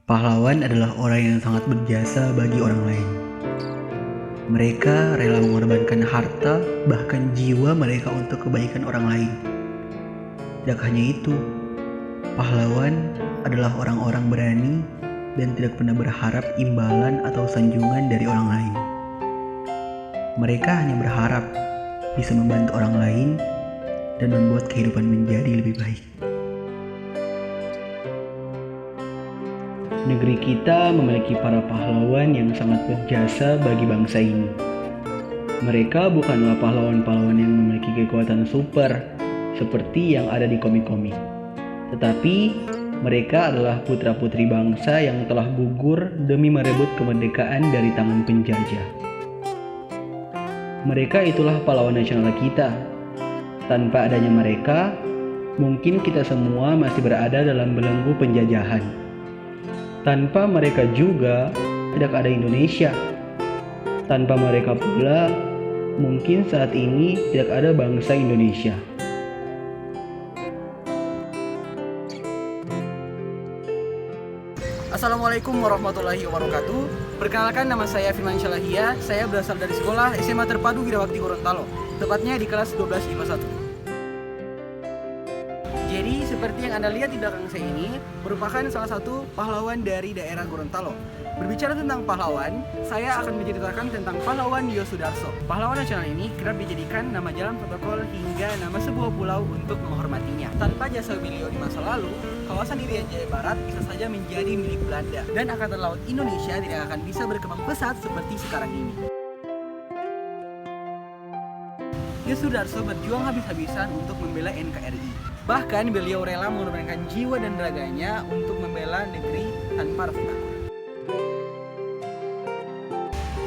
Pahlawan adalah orang yang sangat berjasa bagi orang lain. Mereka rela mengorbankan harta, bahkan jiwa mereka untuk kebaikan orang lain. Tidak hanya itu, pahlawan adalah orang-orang berani dan tidak pernah berharap imbalan atau sanjungan dari orang lain. Mereka hanya berharap bisa membantu orang lain dan membuat kehidupan menjadi lebih baik. Negeri kita memiliki para pahlawan yang sangat berjasa bagi bangsa ini. Mereka bukanlah pahlawan-pahlawan yang memiliki kekuatan super seperti yang ada di komik-komik. Tetapi mereka adalah putra-putri bangsa yang telah gugur demi merebut kemerdekaan dari tangan penjajah. Mereka itulah pahlawan nasional kita. Tanpa adanya mereka, mungkin kita semua masih berada dalam belenggu penjajahan. Tanpa mereka juga tidak ada Indonesia. Tanpa mereka pula, mungkin saat ini tidak ada bangsa Indonesia. Assalamualaikum warahmatullahi wabarakatuh. Perkenalkan, nama saya Firman Syalahia. Saya berasal dari sekolah SMA Terpadu Widawakti Gorontalo, tepatnya di kelas 12 IPA 1. Jadi seperti yang Anda lihat di belakang saya ini merupakan salah satu pahlawan dari daerah Gorontalo. Berbicara tentang pahlawan, saya akan menceritakan tentang pahlawan Yosudarso. Pahlawan nasional ini kerap dijadikan nama jalan protokol hingga nama sebuah pulau untuk menghormatinya. Tanpa jasa beliau di masa lalu, kawasan Irian Jaya Barat bisa saja menjadi milik Belanda dan Angkatan Laut Indonesia tidak akan bisa berkembang pesat seperti sekarang ini. Yosudarso berjuang habis-habisan untuk membela NKRI. Bahkan beliau rela mengorbankan jiwa dan raganya untuk membela negeri tanpa rasa takut.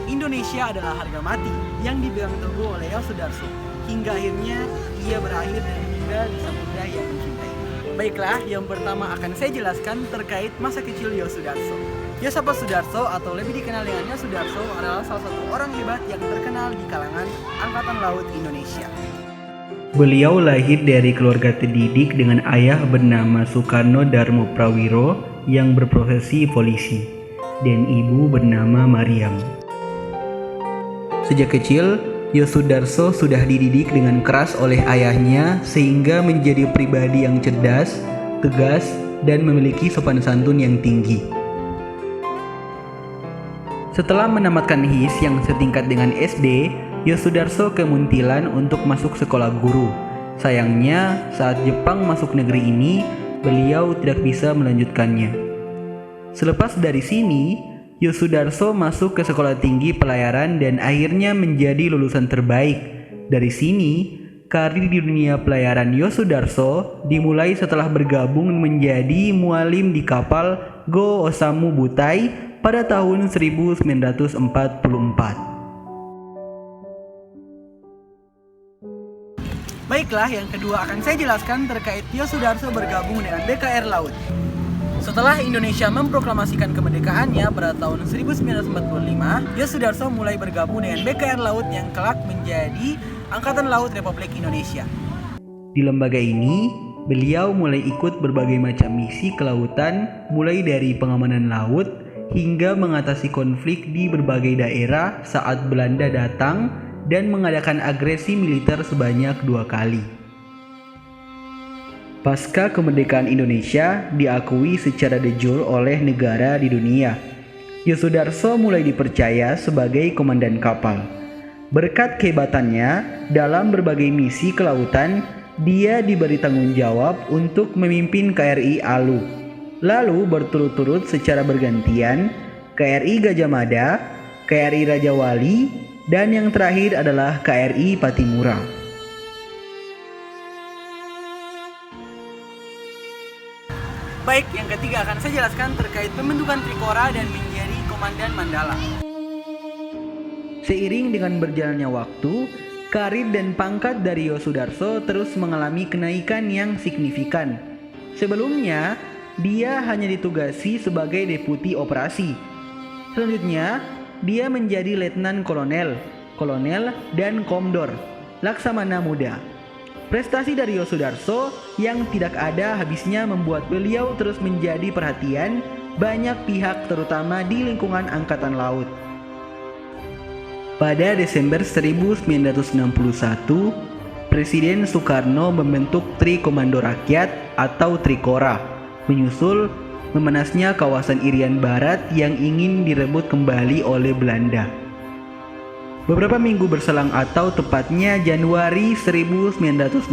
Indonesia adalah harga mati yang dipegang teguh oleh Yosudarso hingga akhirnya ia berakhir dan meninggal di samudra yang mencintainya. Baiklah, yang pertama akan saya jelaskan terkait masa kecil Yosudarso. Yosapat Sudarso atau lebih dikenal dengan Yosudarso adalah salah satu orang hebat yang terkenal di kalangan Angkatan Laut Indonesia. Beliau lahir dari keluarga terdidik dengan ayah bernama Soekarno Darmo Prawiro yang berprofesi polisi dan ibu bernama Mariam. Sejak kecil, Yosudarso sudah dididik dengan keras oleh ayahnya sehingga menjadi pribadi yang cerdas, tegas, dan memiliki sopan santun yang tinggi. Setelah menamatkan HIS yang setingkat dengan SD, Yosudarso ke Muntilan untuk masuk sekolah guru. Sayangnya, saat Jepang masuk negeri ini, beliau tidak bisa melanjutkannya. Selepas dari sini, Yosudarso masuk ke sekolah tinggi pelayaran dan akhirnya menjadi lulusan terbaik. Dari sini, karir di dunia pelayaran Yosudarso dimulai setelah bergabung menjadi mualim di kapal Go Osamu Butai pada tahun 1944. Baiklah, yang kedua akan saya jelaskan terkait Yosudarso bergabung dengan BKR Laut. Setelah Indonesia memproklamasikan kemerdekaannya pada tahun 1945, Yosudarso mulai bergabung dengan BKR Laut yang kelak menjadi Angkatan Laut Republik Indonesia. Di lembaga ini, beliau mulai ikut berbagai macam misi kelautan, mulai dari pengamanan laut hingga mengatasi konflik di berbagai daerah saat Belanda datang dan mengadakan agresi militer sebanyak 2 kali. Pasca kemerdekaan Indonesia diakui secara de jure oleh negara di dunia, Yosudarso mulai dipercaya sebagai komandan kapal. Berkat kehebatannya dalam berbagai misi kelautan, dia diberi tanggung jawab untuk memimpin KRI Alu. Lalu berturut-turut secara bergantian KRI Gajah Mada, KRI Raja Wali, dan yang terakhir adalah KRI Patimura. Baik, yang ketiga akan saya jelaskan terkait pembentukan Trikora dan menjadi Komandan Mandala. Seiring dengan berjalannya waktu, karir dan pangkat dari Yosudarso terus mengalami kenaikan yang signifikan. Sebelumnya, dia hanya ditugasi sebagai deputi operasi. Selanjutnya, dia menjadi letnan kolonel, dan komdor, laksamana muda. Prestasi dari Yosudarso yang tidak ada habisnya membuat beliau terus menjadi perhatian banyak pihak terutama di lingkungan Angkatan Laut. Pada Desember 1961, Presiden Soekarno membentuk Tri Komando Rakyat atau Trikora, menyusul memanasnya kawasan Irian Barat yang ingin direbut kembali oleh Belanda. Beberapa minggu berselang atau tepatnya Januari 1962,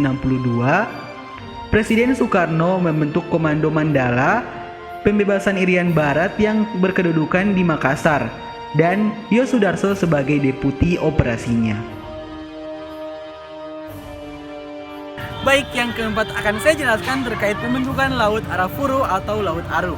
Presiden Soekarno membentuk Komando Mandala, pembebasan Irian Barat yang berkedudukan di Makassar, dan Yosudarso sebagai deputi operasinya. Baik, yang keempat akan saya jelaskan terkait pembentukan Laut Arafuru atau Laut Aru.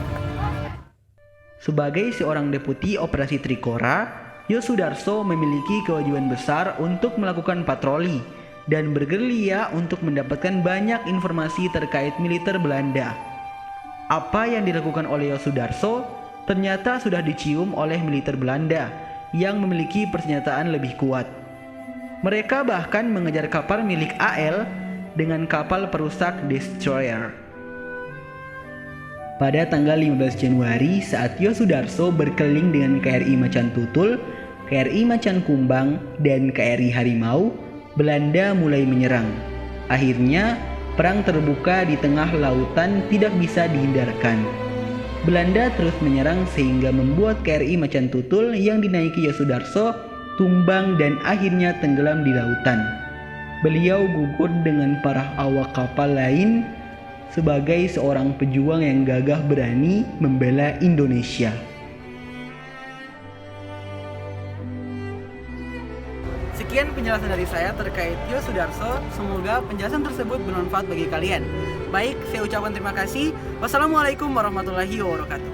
Sebagai seorang deputi operasi Trikora, Yosudarso memiliki kewajiban besar untuk melakukan patroli dan bergerilya untuk mendapatkan banyak informasi terkait militer Belanda. Apa yang dilakukan oleh Yosudarso ternyata sudah dicium oleh militer Belanda yang memiliki persenjataan lebih kuat. Mereka bahkan mengejar kapal milik AL dengan kapal perusak destroyer. Pada tanggal 15 Januari saat Yosudarso berkeliling dengan KRI Macan Tutul, KRI Macan Kumbang, dan KRI Harimau, Belanda mulai menyerang. Akhirnya, perang terbuka di tengah lautan tidak bisa dihindarkan. Belanda terus menyerang sehingga membuat KRI Macan Tutul yang dinaiki Yosudarso tumbang dan akhirnya tenggelam di lautan. Beliau gugur dengan para awak kapal lain sebagai seorang pejuang yang gagah berani membela Indonesia. Sekian penjelasan dari saya terkait Yosudarso. Semoga penjelasan tersebut bermanfaat bagi kalian. Baik, saya ucapkan terima kasih. Wassalamualaikum warahmatullahi wabarakatuh.